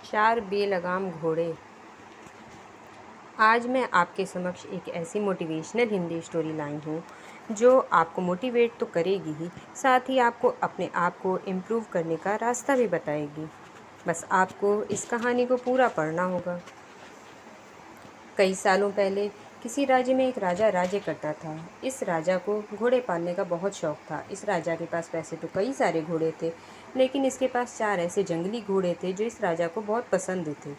चार बेलगाम घोड़े। आज मैं आपके समक्ष एक ऐसी मोटिवेशनल हिंदी स्टोरी लाई हूँ जो आपको मोटिवेट तो करेगी ही, साथ ही आपको अपने आप को इम्प्रूव करने का रास्ता भी बताएगी। बस आपको इस कहानी को पूरा पढ़ना होगा। कई सालों पहले किसी राज्य में एक राजा राज्य करता था। इस राजा को घोड़े पालने का बहुत शौक था। इस राजा के पास वैसे तो कई सारे घोड़े थे, लेकिन इसके पास चार ऐसे जंगली घोड़े थे जो इस राजा को बहुत पसंद थे।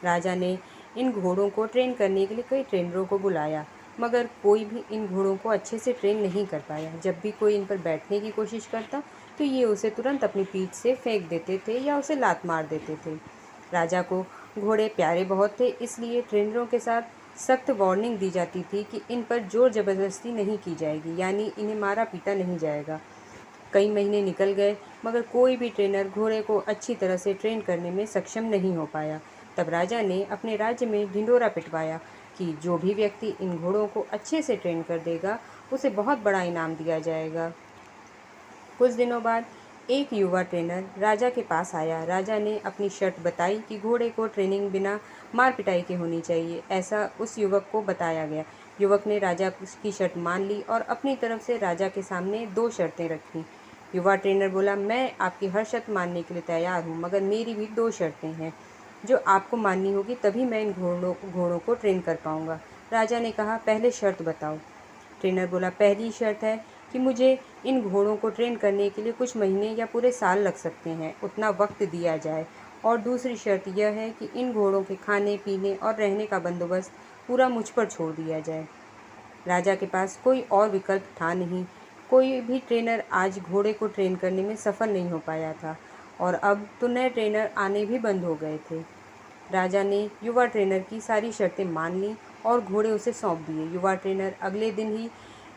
राजा ने इन घोड़ों को ट्रेन करने के लिए कई ट्रेनरों को बुलाया, मगर कोई भी इन घोड़ों को अच्छे से ट्रेन नहीं कर पाया। जब भी कोई इन पर बैठने की कोशिश करता तो ये उसे तुरंत अपनी पीठ से फेंक देते थे या उसे लात मार देते थे। राजा को घोड़े प्यारे बहुत थे, इसलिए ट्रेनरों के साथ सख्त वार्निंग दी जाती थी कि इन पर जोर ज़बरदस्ती नहीं की जाएगी, यानी इन्हें मारा पीटा नहीं जाएगा। कई महीने निकल गए, मगर कोई भी ट्रेनर घोड़े को अच्छी तरह से ट्रेन करने में सक्षम नहीं हो पाया। तब राजा ने अपने राज्य में ढिंढोरा पिटवाया कि जो भी व्यक्ति इन घोड़ों को अच्छे से ट्रेन कर देगा, उसे बहुत बड़ा इनाम दिया जाएगा। कुछ दिनों बाद एक युवा ट्रेनर राजा के पास आया। राजा ने अपनी शर्त बताई कि घोड़े को ट्रेनिंग बिना मार पिटाई के होनी चाहिए, ऐसा उस युवक को बताया गया। युवक ने राजा की शर्त मान ली और अपनी तरफ से राजा के सामने दो शर्तें रखीं। युवा ट्रेनर बोला, मैं आपकी हर शर्त मानने के लिए तैयार हूँ, मगर मेरी भी दो शर्तें हैं जो आपको माननी होगी, तभी मैं इन घोड़ों को ट्रेन कर पाऊँगा। राजा ने कहा, पहले शर्त बताओ। ट्रेनर बोला, पहली शर्त है कि मुझे इन घोड़ों को ट्रेन करने के लिए कुछ महीने या पूरे साल लग सकते हैं, उतना वक्त दिया जाए। और दूसरी शर्त यह है कि इन घोड़ों के खाने पीने और रहने का बंदोबस्त पूरा मुझ पर छोड़ दिया जाए। राजा के पास कोई और विकल्प था नहीं। कोई भी ट्रेनर आज घोड़े को ट्रेन करने में सफल नहीं हो पाया था, और अब तो नए ट्रेनर आने भी बंद हो गए थे। राजा ने युवा ट्रेनर की सारी शर्तें मान लीं और घोड़े उसे सौंप दिए। युवा ट्रेनर अगले दिन ही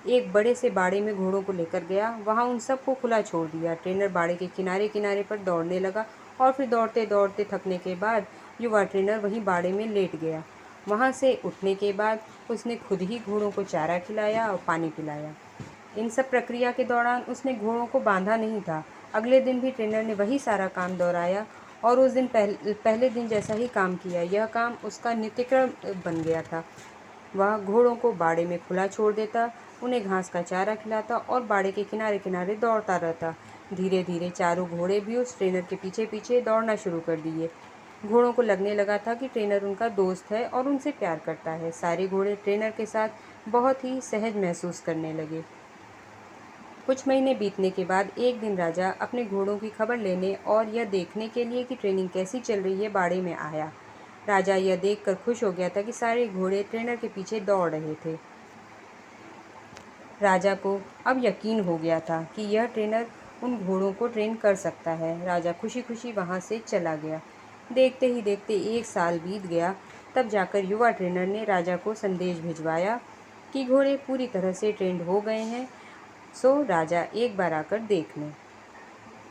एक बड़े से बाड़े में घोड़ों को लेकर गया। वहां उन सबको खुला छोड़ दिया। ट्रेनर बाड़े के किनारे किनारे पर दौड़ने लगा और फिर दौड़ते दौड़ते थकने के बाद युवा ट्रेनर वहीं बाड़े में लेट गया। वहां से उठने के बाद उसने खुद ही घोड़ों को चारा खिलाया और पानी पिलाया। इन सब प्रक्रिया के दौरान उसने घोड़ों को बांधा नहीं था। अगले दिन भी ट्रेनर ने वही सारा काम दोहराया और उस दिन पहले दिन जैसा ही काम किया। यह काम उसका नित्यक्रम बन गया था। वह घोड़ों को बाड़े में खुला छोड़ देता, उन्हें घास का चारा खिलाता और बाड़े के किनारे किनारे दौड़ता रहता। धीरे धीरे चारों घोड़े भी उस ट्रेनर के पीछे पीछे दौड़ना शुरू कर दिए। घोड़ों को लगने लगा था कि ट्रेनर उनका दोस्त है और उनसे प्यार करता है। सारे घोड़े ट्रेनर के साथ बहुत ही सहज महसूस करने लगे। कुछ महीने बीतने के बाद एक दिन राजा अपने घोड़ों की खबर लेने और यह देखने के लिए कि ट्रेनिंग कैसी चल रही है बाड़े में आया। राजा यह देखकर खुश हो गया था कि सारे घोड़े ट्रेनर के पीछे दौड़ रहे थे। राजा को अब यकीन हो गया था कि यह ट्रेनर उन घोड़ों को ट्रेन कर सकता है। राजा खुशी खुशी वहां से चला गया। देखते ही देखते एक साल बीत गया। तब जाकर युवा ट्रेनर ने राजा को संदेश भिजवाया कि घोड़े पूरी तरह से ट्रेंड हो गए हैं, सो राजा एक बार आकर देख लें।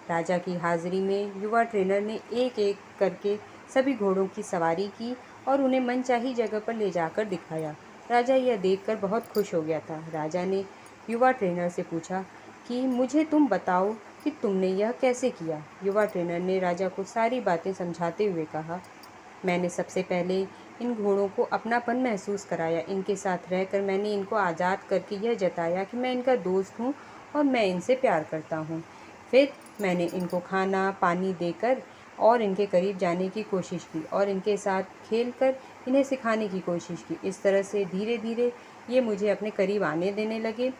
राजा की हाजिरी में युवा ट्रेनर ने एक एक करके सभी घोड़ों की सवारी की और उन्हें मनचाही जगह पर ले जाकर दिखाया। राजा यह देखकर बहुत खुश हो गया था। राजा ने युवा ट्रेनर से पूछा कि मुझे तुम बताओ कि तुमने यह कैसे किया। युवा ट्रेनर ने राजा को सारी बातें समझाते हुए कहा, मैंने सबसे पहले इन घोड़ों को अपनापन महसूस कराया। इनके साथ रहकर मैंने इनको आज़ाद करके यह जताया कि मैं इनका दोस्त हूँ और मैं इनसे प्यार करता हूँ। फिर मैंने इनको खाना पानी देकर और इनके करीब जाने की कोशिश की और इनके साथ खेलकर इन्हें सिखाने की कोशिश की। इस तरह से धीरे धीरे ये मुझे अपने करीब आने देने लगे,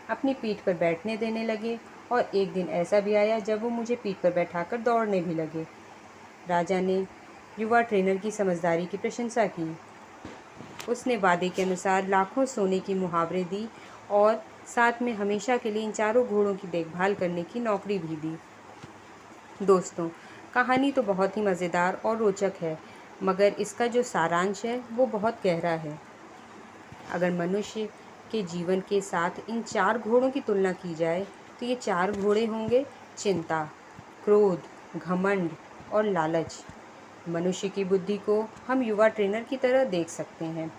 अपनी पीठ पर बैठने देने लगे, और एक दिन ऐसा भी आया जब वो मुझे पीठ पर बैठाकर दौड़ने भी लगे। राजा ने युवा ट्रेनर की समझदारी की प्रशंसा की। उसने वादे के अनुसार लाखों सोने की मुहावरे दी और साथ में हमेशा के लिए इन चारों घोड़ों की देखभाल करने की नौकरी भी दी। दोस्तों, कहानी तो बहुत ही मज़ेदार और रोचक है, मगर इसका जो सारांश है वो बहुत गहरा है। अगर मनुष्य के जीवन के साथ इन चार घोड़ों की तुलना की जाए तो ये चार घोड़े होंगे चिंता, क्रोध, घमंड और लालच। मनुष्य की बुद्धि को हम युवा ट्रेनर की तरह देख सकते हैं।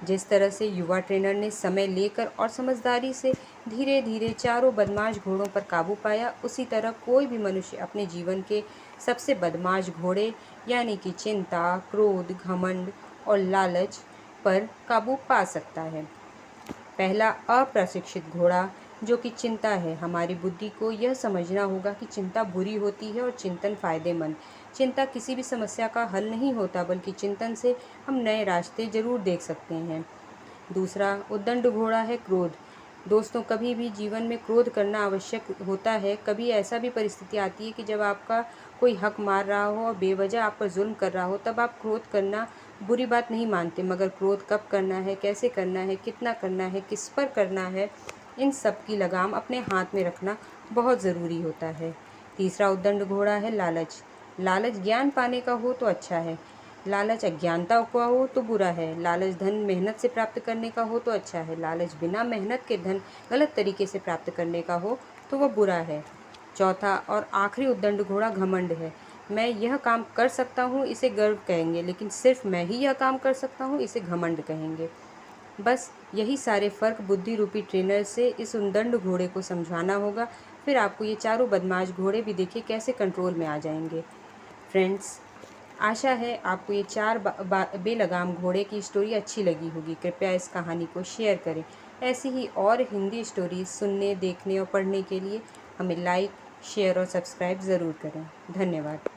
जिस तरह से युवा ट्रेनर ने समय लेकर और समझदारी से धीरे धीरे चारों बदमाश घोड़ों पर काबू पाया। उसी तरह कोई भी मनुष्य अपने जीवन के सबसे बदमाश घोड़े यानी कि चिंता, क्रोध, घमंड और लालच पर काबू पा सकता है। पहला, अप्रशिक्षित घोड़ा, जो कि चिंता है। हमारी बुद्धि को यह समझना होगा कि चिंता बुरी होती है और चिंतन फायदेमंद। चिंता किसी भी समस्या का हल नहीं होता, बल्कि चिंतन से हम नए रास्ते जरूर देख सकते हैं। दूसरा, उद्दंड घोड़ा है क्रोध। दोस्तों, कभी भी जीवन में क्रोध करना आवश्यक होता है। कभी ऐसा भी परिस्थिति आती है कि जब आपका कोई हक मार रहा हो और बेवजह आप पर जुल्म कर रहा हो, तब आप क्रोध करना बुरी बात नहीं मानते, मगर क्रोध कब करना है, कैसे करना है, कितना करना है, किस पर करना है, इन सब की लगाम अपने हाथ में रखना बहुत ज़रूरी होता है। तीसरा उद्दंड घोड़ा है लालच। लालच ज्ञान पाने का हो तो अच्छा है, लालच अज्ञानता का हो तो बुरा है। लालच धन मेहनत से प्राप्त करने का हो तो अच्छा है, लालच बिना मेहनत के धन गलत तरीके से प्राप्त करने का हो तो वह बुरा है। चौथा और आखिरी उद्दंड घोड़ा घमंड है। मैं यह काम कर सकता हूँ, इसे गर्व कहेंगे, लेकिन सिर्फ मैं ही यह काम कर सकता हूँ, इसे घमंड कहेंगे। बस यही सारे फ़र्क बुद्धि रूपी ट्रेनर से इस उद्दंड घोड़े को समझाना होगा। फिर आपको ये चारों बदमाश घोड़े भी देखिए कैसे कंट्रोल में आ जाएंगे। फ्रेंड्स, आशा है आपको ये चार बेलगाम घोड़े की स्टोरी अच्छी लगी होगी। कृपया इस कहानी को शेयर करें। ऐसी ही और हिंदी स्टोरीज सुनने, देखने और पढ़ने के लिए हमें लाइक, शेयर और सब्सक्राइब ज़रूर करें। धन्यवाद।